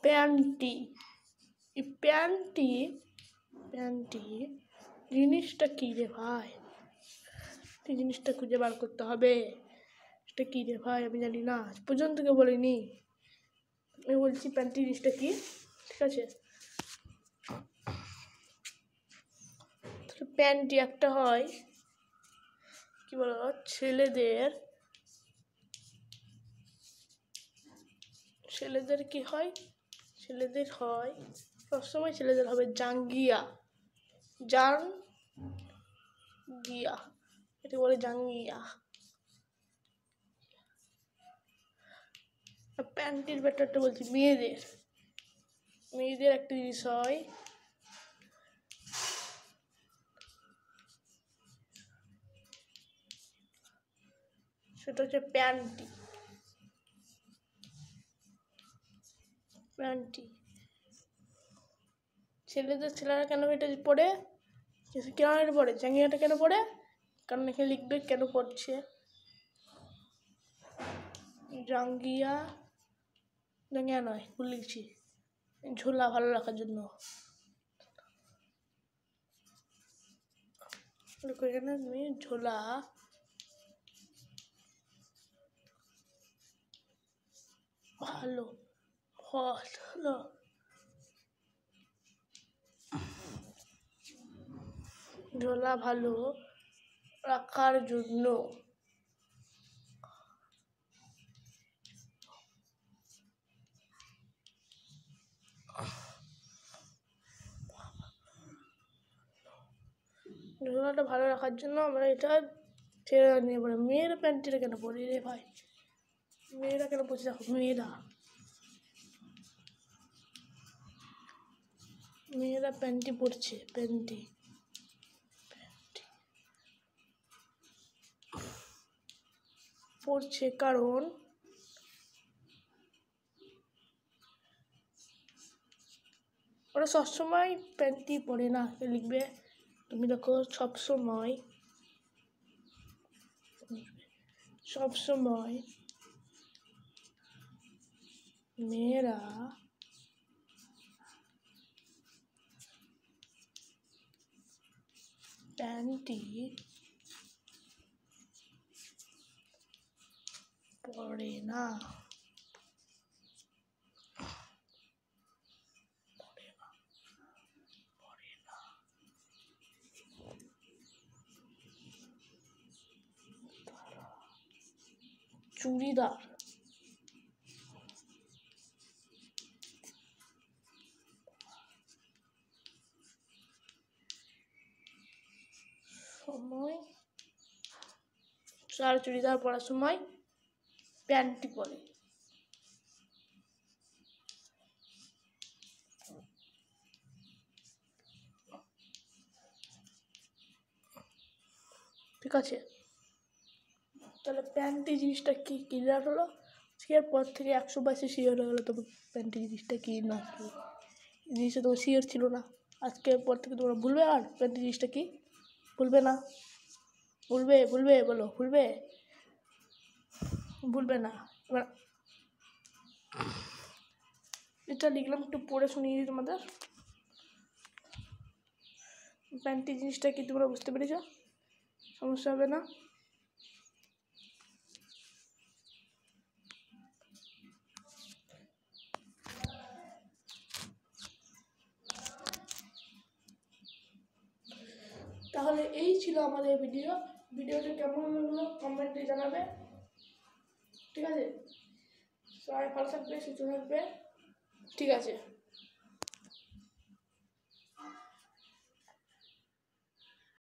Panty. এই panty জিনিসটা কী রে ভাই? এই জিনিসটা খুঁজে বার করতে হবে। এটা কী রে ভাই? আমি জানি না, আজ পর্যন্ত কেউ বলিনি। আমি বলছি প্যান্টি জিনিসটা কী, ঠিক আছে? প্যান্টি একটা হয় কি বলো, ছেলেদের কি হয়? ছেলেদের হয় সবসময়, ছেলেদের হবে জাঙ্গিয়া। এটা বলে জাঙ্গিয়া। প্যান্টির ব্যাপারটা বলছি মেয়েদের একটা জিনিস হয়, সেটা হচ্ছে প্যান্টি। ছেলেরা কেন এটা পড়ে, জাঙ্গিয়াটা কেন পড়ে? কারণ এখানে লিখবে কেন পড়ছে। জাঙ্গিয়া নয়, ভুল লিখছি। ঝোলা ভালো রাখার জন্য। এখানে তুমি ঝোলা ভালো ঝোলা ভালো রাখার জন্য। ঝোলাটা ভালো রাখার জন্য আমরা এটা ছেড়ে নিয়ে পড়ি। মেয়েরা প্যান্টিটা কেন পরি রে ভাই? মেয়েরা কেন পড়ছে? দেখো, মেয়েরা প্যান্টি পরছে। প্যান্টি পরছে কারণ ওরা সবসময় প্যান্টি পরে না। লিখবে তুমি দেখো, সবসময় মেয়েরা প্যান্টি পরে না। চুড়িদার চুড়িদার পরার সময় প্যান্টি পরে। ঠিক আছে, তাহলে প্যান্টি জিনিসটা কি ক্লিয়ার হলো। এর পর থেকে 100% শিওর হয়ে গেলো তোমার প্যান্টি জিনিসটা কি না কি। জিনিসটা তোমার শিওর ছিল না, আজকের পর থেকে তোমরা ভুলবে। আর প্যান্টি জিনিসটা কি ভুলবে না? ভুলবে বলো, ভুলবে না। এবার এটা লিখলাম, একটু পড়ে শুনিয়ে দিই তোমাদের। প্যান্টি জিনিসটা কি তোমরা বুঝতে পেরেছ? সমস্যা হবে না? তাহলে এই ছিল আমাদের ভিডিওটা কেমন লাগলো কমেন্টে জানাবে। ঠিক আছে, সবাই ভালো থাকবে, সুস্থ থাকবে। ঠিক আছে।